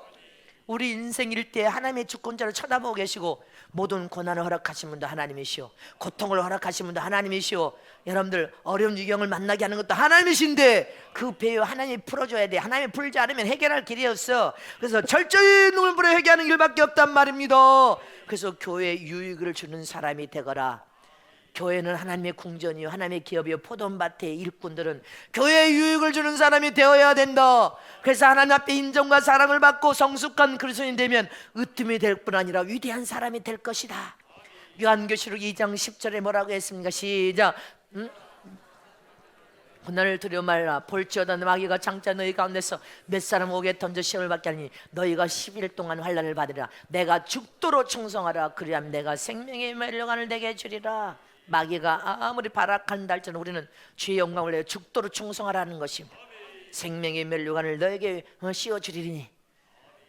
우리 인생 일대에 하나님의 주권자를 쳐다보고 계시고 모든 고난을 허락하신 분도 하나님이시오, 고통을 허락하신 분도 하나님이시오, 여러분들 어려운 유경을 만나게 하는 것도 하나님이신데 그 배에 하나님이 풀어줘야 돼. 하나님이 풀지 않으면 해결할 길이 없어. 그래서 철저히 눈을 부려 회개하는 길밖에 없단 말입니다. 그래서 교회에 유익을 주는 사람이 되거라. 교회는 하나님의 궁전이요 하나님의 기업이요 포도밭의 일꾼들은 교회에 유익을 주는 사람이 되어야 된다. 그래서 하나님 앞에 인정과 사랑을 받고 성숙한 그리스도인 되면 으뜸이 될 뿐 아니라 위대한 사람이 될 것이다. 요한계시록 2장 10절에 뭐라고 했습니까? 시작. 고난을 두려워 말라. 볼지어다 마귀가 장차 너희 가운데서 몇 사람 오게 던져 시험을 받게 하니 너희가 10일 동안 환난을 받으리라. 내가 죽도록 충성하라. 그리하면 내가 생명의 멸류관을 내게 주리라. 마귀가 아무리 발악한다 할지라도 우리는 주의 영광을 내어 죽도록 충성하라는 것입니다. 생명의 멸류관을 너에게 씌워주리니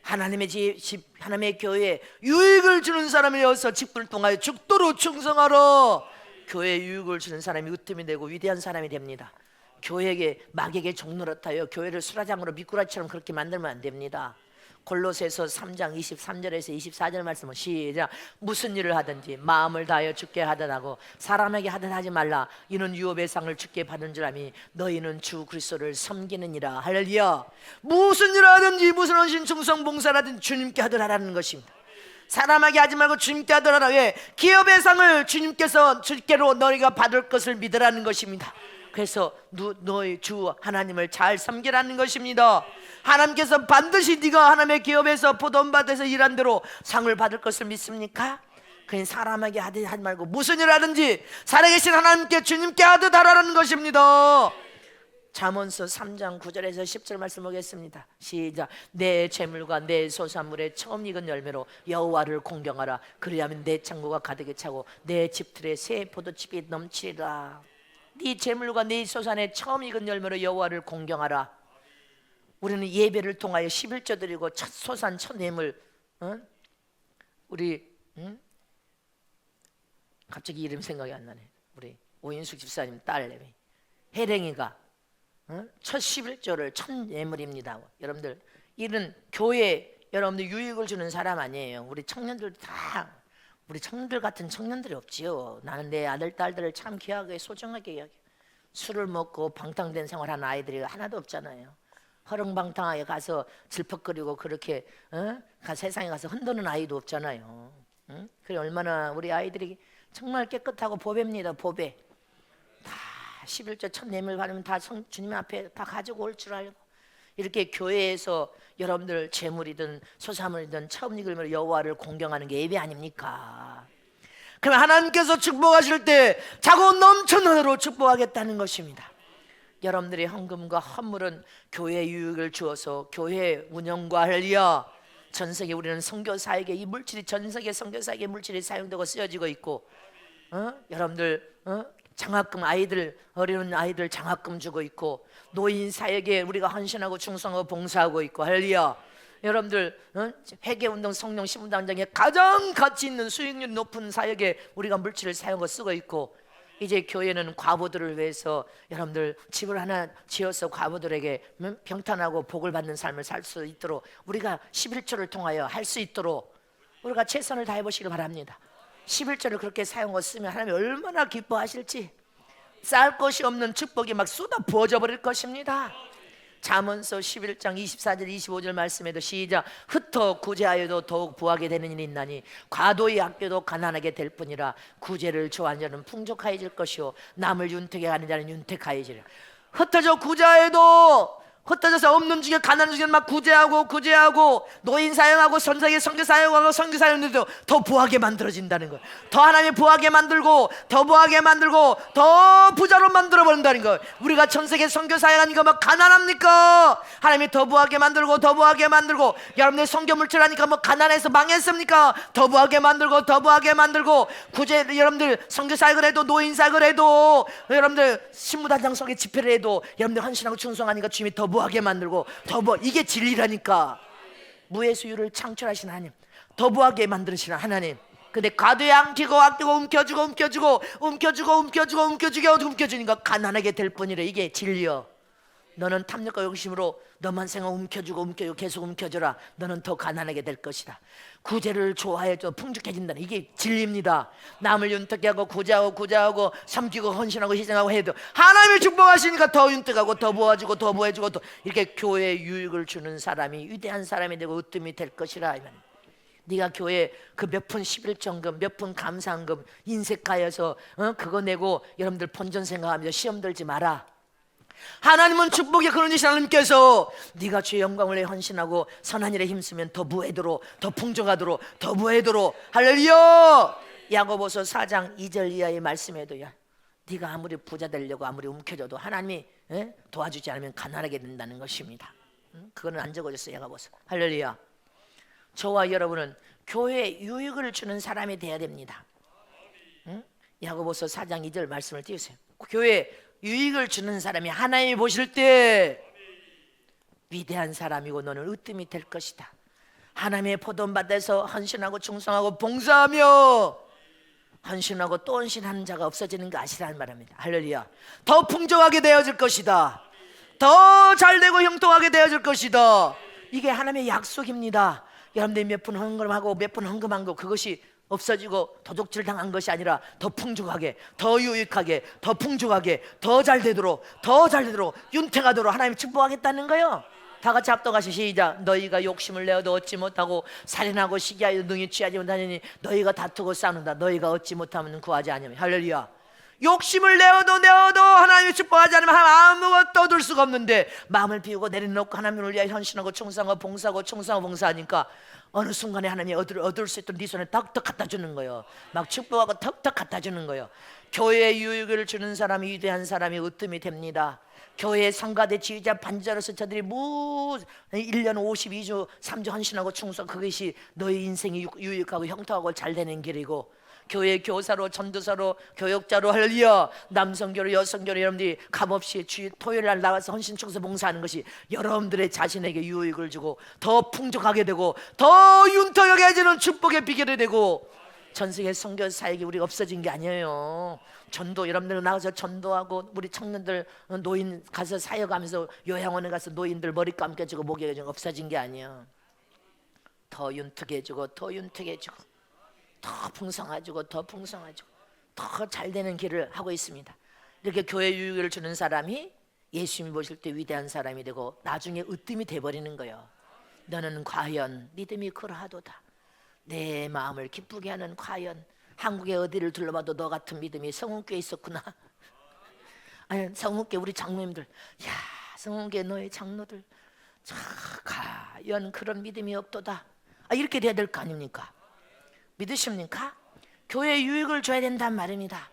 하나님의 집, 하나님의 교회에 유익을 주는 사람이 되어서 집을 통하여 죽도록 충성하라. 교회에 유익을 주는 사람이 으뜸이 되고 위대한 사람이 됩니다. 교회에게 마귀에게 종노릇하여 교회를 수라장으로 미꾸라지처럼 그렇게 만들면 안 됩니다. 골로새서 3장 23절에서 24절 말씀은 시작. 무슨 일을 하든지 마음을 다하여 주께 하듯 하고 사람에게 하듯 하지 말라. 이는 유업의 상을 주께 받은 줄 아미 너희는 주 그리스도를 섬기느니라. 할렐루야. 무슨 일을 하든지 무슨 헌신 충성 봉사라든지 주님께 하듯 하라는 것입니다. 사람에게 하지 말고 주님께 하듯 하라. 왜? 기업의 상을 주님께서 주께로 너희가 받을 것을 믿으라는 것입니다. 그래서 너희 주 하나님을 잘 섬기라는 것입니다. 하나님께서 반드시 네가 하나님의 기업에서 보돈 받아서 일한 대로 상을 받을 것을 믿습니까? 그냥 사람에게 하지 말고 무슨 일 하든지 살아계신 하나님께 주님께 하듯 하라는 것입니다. 잠언서 3장 9절에서 10절 말씀 보겠습니다. 시작. 내 재물과 내 소산물의 처음 익은 열매로 여호와를 공경하라. 그리하면 내 창고가 가득히 차고 내 집틀에 새 포도즙이 넘치리라. 네 재물과 네 소산의 처음 익은 열매로 여호와를 공경하라. 우리는 예배를 통하여 11조 드리고 첫 소산 첫 뇌물, 우리 갑자기 이름 생각이 안 나네. 우리 오인숙 집사님 딸 혜랭이가 첫 11조를 첫 뇌물입니다. 여러분들 이런 교회 여러분들 유익을 주는 사람 아니에요. 우리 청년들 다 우리 청년들 같은 청년들이 없지요. 나는 내 아들 딸들을 참 귀하게 소중하게 여겨. 술을 먹고 방탕된 생활하는 아이들이 하나도 없잖아요. 허릉방탕하게 가서 질퍽거리고 그렇게 세상에 가서 흔드는 아이도 없잖아요. 그래 얼마나 우리 아이들이 정말 깨끗하고 보배입니다. 보배. 다 11조 첫 뇌물 받으면 다 주님 앞에 다 가지고 올 줄 알고 이렇게 교회에서 여러분들 재물이든 소사물이든 처음 익은 여호와를 공경하는 게 예배 아닙니까? 그럼 하나님께서 축복하실 때 자고 넘치는 은혜로 축복하겠다는 것입니다. 여러분들의 헌금과 헌물은 교회 유익을 주어서 교회 운영과 할렐루야. 전 세계 우리는 선교사에게 이 물질이 전 세계 선교사에게 물질이 사용되고 쓰여지고 있고 여러분들 장학금 아이들 어려운 아이들 장학금 주고 있고 노인 사역에 우리가 헌신하고 충성하고 봉사하고 있고 할렐루야. 여러분들 회개운동 성령 신분당장에 가장 가치 있는 수익률 높은 사역에 우리가 물질을 사용하고 쓰고 있고 이제 교회는 과부들을 위해서 여러분들 집을 하나 지어서 과부들에게 평탄하고 복을 받는 삶을 살 수 있도록 우리가 11조를 통하여 할 수 있도록 우리가 최선을 다해 보시길 바랍니다. 11조를 그렇게 사용하고 쓰면 하나님이 얼마나 기뻐하실지 쌓을 것이 없는 축복이 막 쏟아 부어져 버릴 것입니다. 잠언서 11장 24절 25절 말씀에도 시작. 흩어 구제하여도 더욱 부하게 되는 일이 있나니 과도히 아껴도 가난하게 될 뿐이라. 구제를 좋아하는 자는 풍족하여질 것이요 남을 윤택해 하는 자는 윤택하여지리라. 흩어져 구제하여도 흩어져서 없는 중에 가난한 중에 막 구제하고 노인 사용하고 선생의 선교 사용하고 선교 사용도 더 부하게 만들어진다는 거예요. 더 하나님 부하게 만들고 더 부하게 만들고 더 부자로 만들어 버린다는 거예요. 우리가 전 세계 선교 사용하니까 막 가난합니까? 하나님이 더 부하게 만들고 더 부하게 만들고 여러분들 선교 물질하니까 뭐 가난해서 망했습니까? 더 부하게 만들고 더 부하게 만들고 구제 여러분들 선교 사역을 해도 노인 사역을 해도 여러분들 신무단장 속에 집회를 해도 여러분들 헌신하고 충성하니까 주님이 더 부하게 만들고 더 이게 진리라니까. 무해수유를 창출하신 하나님, 더 부하게 만드시는 하나님. 근데 과도히 아끼고 움켜주니까 가난하게 될 뿐이래. 이게 진리여. 너는 탐욕과 욕심으로 너만 생각 움켜주고 계속 움켜줘라. 너는 더 가난하게 될 것이다. 구제를 좋아해도 풍족해진다는 이게 진리입니다. 남을 윤택하게 하고 구제하고 섬기고 헌신하고 희생하고 해도 하나님이 축복하시니까 더 윤택하고 더 부어지고 더 부어지고 또 이렇게 교회에 유익을 주는 사람이 위대한 사람이 되고 으뜸이 될 것이라. 네가 교회 그 몇 푼 11정금 몇 푼 감사한금 인색하여서 그거 내고 여러분들 본전 생각하면서 시험 들지 마라. 하나님은 축복의 그러니신 하나님께서 네가 주의 영광을 위해 헌신하고 선한 일에 힘쓰면 더 부해도록 더 풍족하도록 더 부해도록 할렐루야. 야고보서 4장 2절 이하의 말씀에도야 네가 아무리 부자 되려고 아무리 움켜져도 하나님이 도와주지 않으면 가난하게 된다는 것입니다. 그거는 안 적어졌어요. 야고보서. 할렐루야. 저와 여러분은 교회에 유익을 주는 사람이 되어야 됩니다. 야고보서 4장 2절 말씀을 띄우세요. 교회에 유익을 주는 사람이 하나님이 보실 때 위대한 사람이고 너는 으뜸이 될 것이다. 하나님의 포도밭에서 헌신하고 충성하고 봉사하며 헌신하고 또 헌신하는 자가 없어지는 거 아시라는 말입니다. 할렐루야. 더 풍족하게 되어질 것이다. 더 잘되고 형통하게 되어질 것이다. 이게 하나님의 약속입니다. 여러분들이 몇 분 헌금하고 몇 분 헌금한 거 그것이 없어지고 도둑질 당한 것이 아니라 더 풍족하게, 더 유익하게, 더 풍족하게, 더 잘되도록, 더 잘되도록 윤택하도록 하나님이 축복하겠다는 거예요. 다 같이 합독하시 시작. 너희가 욕심을 내어도 얻지 못하고 살인하고 시기하여 능히 취하지 못하니 너희가 다투고 싸운다. 너희가 얻지 못하면 구하지 아니하며. 할렐루야. 욕심을 내어도 하나님이 축복하지 않으면 아무것도 얻을 수가 없는데 마음을 비우고 내려놓고 하나님을 위하여 헌신하고 충성하고 봉사하고 충성하고 봉사하니까 어느 순간에 하나님이 얻을 수 있던 네 손에 턱턱 갖다 주는 거예요. 막 축복하고 턱턱 갖다 주는 거예요. 교회에 유익을 주는 사람이 위대한 사람이 으뜸이 됩니다. 교회 성가대 지휘자 반자로서 저들이 1년 52주 3주 헌신하고 충성, 그것이 너희 인생이 유익하고 형통하고 잘 되는 길이고, 교회 교사로 전도사로 교역자로 할렐루야 남성교로 여성교로 여러분들이 값없이 토요일 날 나가서 헌신 충성 봉사하는 것이 여러분들의 자신에게 유익을 주고 더 풍족하게 되고 더 윤택하게 해주는 축복의 비결이 되고, 전 세계 선교 사역이 우리 없어진 게 아니에요. 전도 여러분들 나가서 전도하고 우리 청년들 노인 가서 사역하면서 요양원에 가서 노인들 머리 감겨주고 목에주고 없어진 게 아니에요. 더 윤택해지고 더 윤택해지고 더 풍성해지고 더 풍성해지고 더 잘되는 길을 하고 있습니다. 이렇게 교회 유익을 주는 사람이 예수님이 보실 때 위대한 사람이 되고 나중에 으뜸이 돼버리는 거예요. 너는 과연 믿음이 그러하도다. 내 마음을 기쁘게 하는 과연 한국의 어디를 둘러봐도 너 같은 믿음이 성훈교에 있었구나. 아니 성훈교 우리 장로님들, 야 성훈교 너의 장로들 과연 그런 믿음이 없도다. 이렇게 돼야 될 거 아닙니까? 믿으십니까? 교회에 유익을 줘야 된단 말입니다.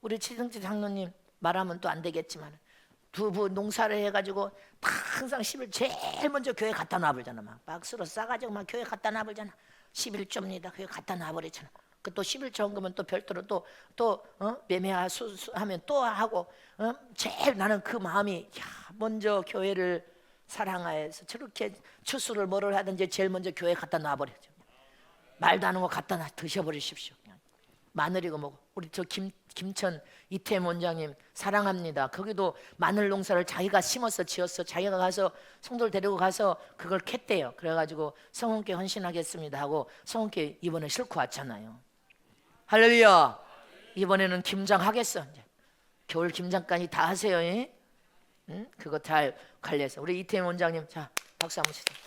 우리 최승재 장로님 말하면 또 안 되겠지만 두부 농사를 해가지고 항상 10일 제일 먼저 교회 갖다 놔버리잖아. 막 박스로 싸가지고 막 교회 갖다 놔버리잖아. 11조입니다. 교회 갖다 놔버리잖아. 그 또 11조 헌금은 또 별도로 또 매매하 수하면 또 하고 제일 나는 그 마음이 먼저 교회를 사랑하여서 저렇게 추수를 뭐를 하든지 제일 먼저 교회 갖다 놔버리죠. 말도 안 하고 갖다 놔 드셔버리십시오. 마늘이고 뭐고. 우리 저 김천 이태임 원장님 사랑합니다. 거기도 마늘 농사를 자기가 심어서 지었어. 자기가 가서 성도를 데리고 가서 그걸 캤대요. 그래가지고 성원께 헌신하겠습니다 하고 성원께 이번에 싣고 왔잖아요. 할렐루야. 이번에는 김장 하겠어. 이제 겨울 김장까지 다 하세요. 응? 그거 잘 관리해서. 우리 이태임 원장님 자 박수 한번 치세요.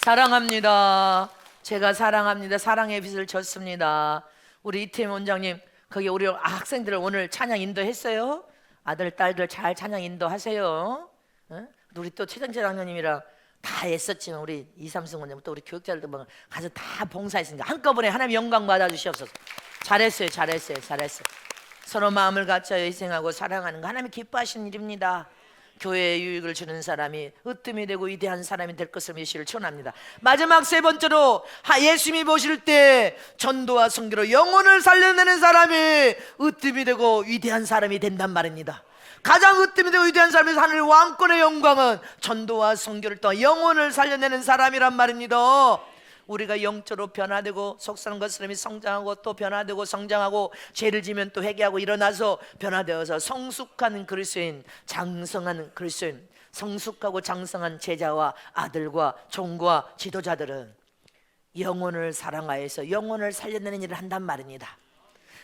사랑합니다. 제가 사랑합니다. 사랑의 빛을 줬습니다. 우리 이태임 원장님 거기 우리 학생들을 오늘 찬양 인도했어요. 아들 딸들 잘 찬양 인도하세요. 우리 또 최정재 장로님이랑 다 애썼지만 우리 이삼승 원장 또 우리 교육자들도 뭐 가서 다 봉사했으니까 한꺼번에 하나님 영광 받아주시옵소서. 잘했어요. 서로 마음을 갖춰 희생하고 사랑하는 거 하나님이 기뻐하시는 일입니다. 교회에 유익을 주는 사람이 으뜸이 되고 위대한 사람이 될 것을 메시를 축원합니다. 마지막 세 번째로 예수님이 보실 때 전도와 선교로 영혼을 살려내는 사람이 으뜸이 되고 위대한 사람이 된단 말입니다. 가장 으뜸이 되고 위대한 사람이 하늘 왕권의 영광은 전도와 선교를 통해 영혼을 살려내는 사람이란 말입니다. 우리가 영적으로 변화되고 속사는 것처럼 성장하고 또 변화되고 성장하고 죄를 지면 또 회개하고 일어나서 변화되어서 성숙한 그리스도인, 장성한 그리스도인, 성숙하고 장성한 제자와 아들과 종과 지도자들은 영혼을 사랑하여서 영혼을 살려내는 일을 한단 말입니다.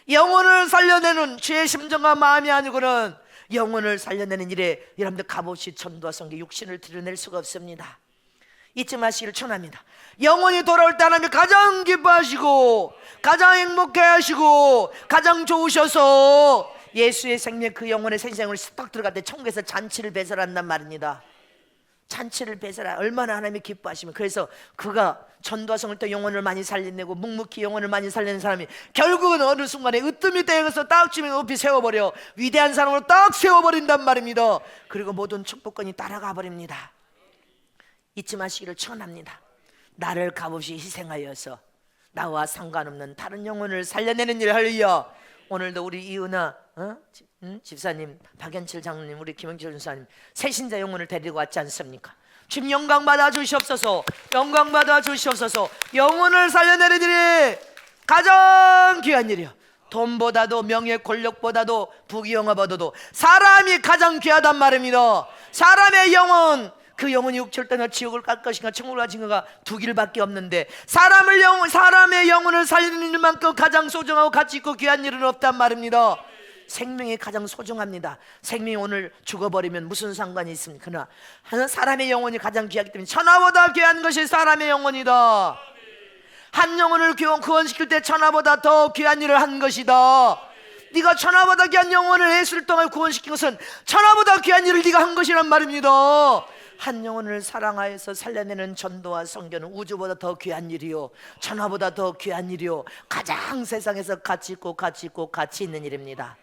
영혼을 살려내는 죄의 심정과 마음이 아니고는 영혼을 살려내는 일에 여러분들 값없이 전도와 선교 육신을 드러낼 수가 없습니다. 잊지 마시기를 축원합니다. 영혼이 돌아올 때 하나님이 가장 기뻐하시고 가장 행복해 하시고 가장 좋으셔서 예수의 생명 그 영혼의 생생을 딱 들어갈 때 천국에서 잔치를 배설한단 말입니다. 잔치를 배설하 얼마나 하나님이 기뻐하시면. 그래서 그가 전도와 성을 또 영혼을 많이 살려내고 묵묵히 영혼을 많이 살리는 사람이 결국은 어느 순간에 으뜸이 되어서 딱 주면 높이 세워버려 위대한 사람으로 딱 세워버린단 말입니다. 그리고 모든 축복권이 따라가 버립니다. 잊지 마시기를 축원합니다. 나를 값없이 희생하여서 나와 상관없는 다른 영혼을 살려내는 일을 할렐루야. 오늘도 우리 이은아 집사님, 박연칠 장로님, 우리 김영철 전사님 새신자 영혼을 데리고 왔지 않습니까? 주님 영광 받아 주시옵소서. 영광 받아 주시옵소서. 영혼을 살려내는 일이 가장 귀한 일이요, 돈보다도 명예 권력보다도 부귀영화보다도 사람이 가장 귀하단 말입니다. 사람의 영혼, 그 영혼이 육체를 떠나 지옥을 갈 것인가 천국을 갈 것인가 두 길밖에 없는데 사람의 영혼을 살리는 일만큼 가장 소중하고 가치 있고 귀한 일은 없단 말입니다. 생명이 가장 소중합니다. 생명이 오늘 죽어버리면 무슨 상관이 있습니까? 그러나 사람의 영혼이 가장 귀하기 때문에 천하보다 귀한 것이 사람의 영혼이다. 한 영혼을 구원시킬 때 천하보다 더 귀한 일을 한 것이다. 네가 천하보다 귀한 영혼을 예수를 통해 구원시킨 것은 천하보다 귀한 일을 네가 한 것이란 말입니다. 한 영혼을 사랑하여서 살려내는 전도와 선교는 우주보다 더 귀한 일이요, 천하보다 더 귀한 일이요, 가장 세상에서 가치 있고 가치 있는 일입니다.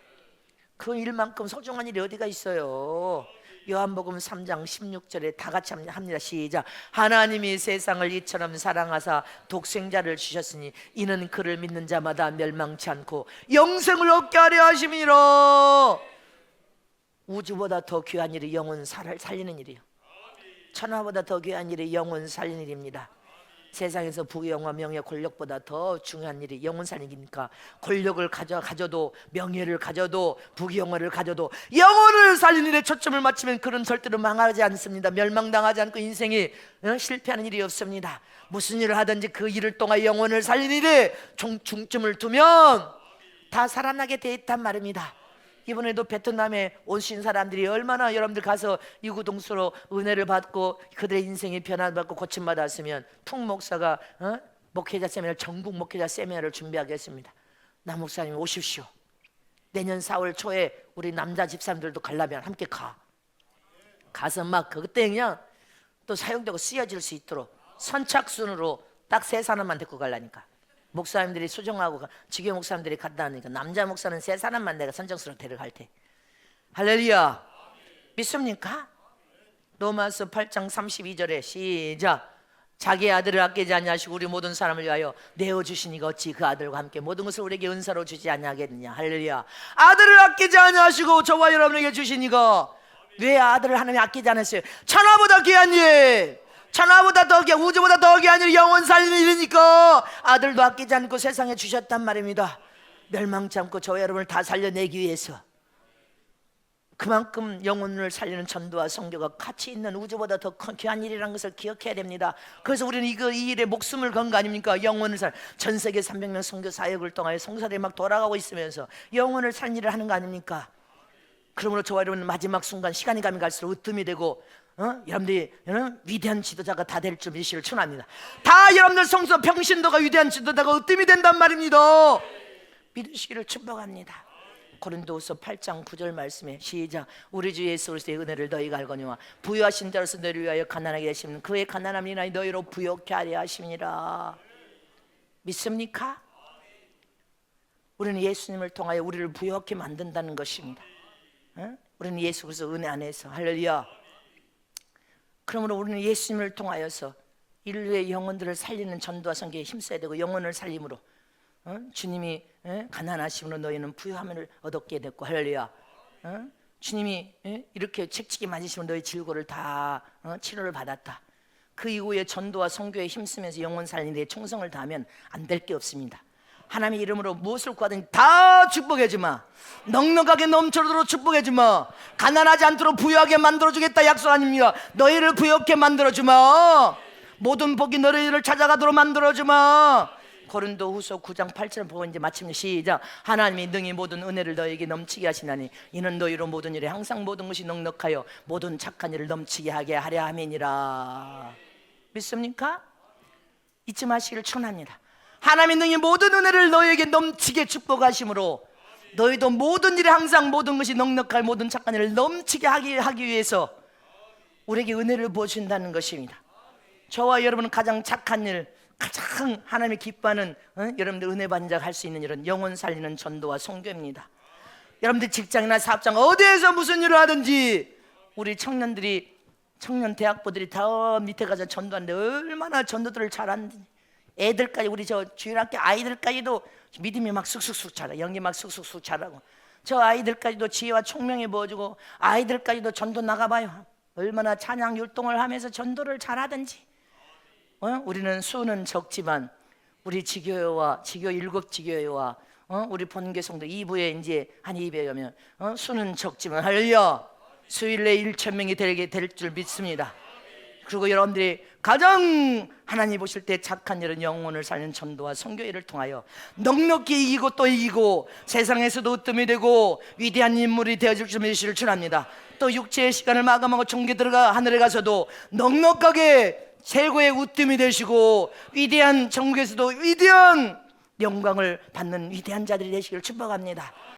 그 일만큼 소중한 일이 어디가 있어요? 요한복음 3장 16절에 다 같이 합니다. 시작. 하나님이 세상을 이처럼 사랑하사 독생자를 주셨으니 이는 그를 믿는 자마다 멸망치 않고 영생을 얻게 하려 하심이라. 우주보다 더 귀한 일이 영혼 살리는 일이요, 천하보다 더 귀한 일이 영혼 살리는 일입니다. 세상에서 부귀영화 명예 권력보다 더 중요한 일이 영혼 살리기니까 권력을 가져도 명예를 가져도 부귀영화를 가져도 영혼을 살리는 일에 초점을 맞추면 그는 절대로 망하지 않습니다. 멸망당하지 않고 인생이 실패하는 일이 없습니다. 무슨 일을 하든지 그 일을 통해 영혼을 살리는 일에 중점을 두면 다 살아나게 돼 있단 말입니다. 이번에도 베트남에 오신 사람들이 얼마나 여러분들 가서 이구동성으로 은혜를 받고 그들의 인생이 변화받고 고침받았으면 풍 목사가 목회자 세미나, 전국 목회자 세미나를 준비하겠습니다. 남 목사님 오십시오. 내년 4월 초에 우리 남자 집사님들도 가려면 함께 가서 막 그때 그냥 또 사용되고 쓰여질 수 있도록 선착순으로 딱 3사람만 데리고 가려니까. 목사님들이 수정하고 지교 목사님들이 갔다 하니까 남자 목사는 3사람만 내가 선정수로 데려갈 테. 할렐루야. 믿습니까? 로마서 8장 32절에 시작. 자기 아들을 아끼지 아니하시고 우리 모든 사람을 위하여 내어주시니가 어찌 그 아들과 함께 모든 것을 우리에게 은사로 주지 아니하겠느냐. 할렐루야. 아들을 아끼지 아니하시고 저와 여러분에게 주시니가. 왜 아들을 하나님이 아끼지 않았어요? 천하보다 귀한 일, 천하보다 더 귀한, 우주보다 더 귀한 일, 영혼 살리는 일이니까 아들도 아끼지 않고 세상에 주셨단 말입니다. 멸망치 않고 저와 여러분을 다 살려내기 위해서. 그만큼 영혼을 살리는 전도와 선교가 가치 있는 우주보다 더 귀한 일이라는 것을 기억해야 됩니다. 그래서 우리는 이 일에 목숨을 건 거 아닙니까? 영혼을 전 세계 300명 선교 사역을 통하여 성사들이 막 돌아가고 있으면서 영혼을 살리는 일을 하는 거 아닙니까? 그러므로 저와 여러분은 마지막 순간 시간이 가면 갈수록 으뜸이 되고 여러분들이 위대한 지도자가 다 될 줄 믿으시길 축원합니다. 다 여러분들 성서 평신도가 위대한 지도자가 으뜸이 된단 말입니다. 믿으시기를 축복합니다. 고린도후서 8장 9절 말씀에 시작. 우리 주 예수 그리스도의 은혜를 너희가 알거니와 부유하신 자로서 너희를 위하여 가난하게 하시면 그의 가난함이 인하여 너희로 부욕케 하려 하심이니라. 믿습니까? 우리는 예수님을 통하여 우리를 부욕케 만든다는 것입니다. 우리는 예수 그리스도 은혜 안에서. 할렐루야. 그러므로 우리는 예수님을 통하여서 인류의 영혼들을 살리는 전도와 선교에 힘써야 되고, 영혼을 살림으로 주님이 가난하심으로 너희는 부유함을 얻게 됐고, 할렐루야. 주님이 이렇게 책찍이 맞으시면 너희 질고를 다 치료를 받았다. 그 이후에 전도와 선교에 힘쓰면서 영혼 살리는 데 충성을 다하면 안 될 게 없습니다. 하나님의 이름으로 무엇을 구하든지 다 축복해주마. 넉넉하게 넘쳐도록 축복해주마. 가난하지 않도록 부유하게 만들어주겠다 약속 아닙니까? 너희를 부유하게 만들어주마. 모든 복이 너희를 찾아가도록 만들어주마. 고린도후서 9장 8절을 보고 이제 마칩니다. 시작. 하나님이 능히 모든 은혜를 너희에게 넘치게 하시나니 이는 너희로 모든 일에 항상 모든 것이 넉넉하여 모든 착한 일을 넘치게 하게 하려 함이니라. 믿습니까? 잊지 마시기를 축원합니다. 하나님이 능히 모든 은혜를 너희에게 넘치게 축복하심으로 너희도 모든 일에 항상 모든 것이 넉넉할 모든 착한 일을 넘치게 하기 위해서 우리에게 은혜를 부어준다는 것입니다. 저와 여러분은 가장 착한 일, 가장 하나님이 기뻐하는 여러분들 은혜 받는 자가 할 수 있는 일은 영혼 살리는 전도와 선교입니다. 여러분들 직장이나 사업장 어디에서 무슨 일을 하든지 우리 청년들이, 청년 대학부들이 다 밑에 가서 전도하는데 얼마나 전도들을 잘하는지. 애들까지, 우리 저 주일학교 아이들까지도 믿음이 막 쑥쑥쑥 자라, 연기 막 쑥쑥쑥 자라고, 저 아이들까지도 지혜와 총명에 부어주고 아이들까지도 전도 나가봐요. 얼마나 찬양 율동을 하면서 전도를 잘하든지, 우리는 수는 적지만 우리 지교회와 지교 일곱 지교회와 우리 본계성도 2부에 이제 한 200여 명, 수는 적지만 할렐루야, 수일내 1,000명이 되게 될 줄 믿습니다. 그리고 여러분들이 가장 하나님 보실 때 착한 이런 영혼을 살리는 전도와 선교회를 통하여 넉넉히 이기고 또 이기고 세상에서도 으뜸이 되고 위대한 인물이 되어줄 줄 믿으시길 축원합니다. 또 육체의 시간을 마감하고 천국에 들어가 하늘에 가서도 넉넉하게 최고의 으뜸이 되시고 위대한 천국에서도 위대한 영광을 받는 위대한 자들이 되시길 축복합니다.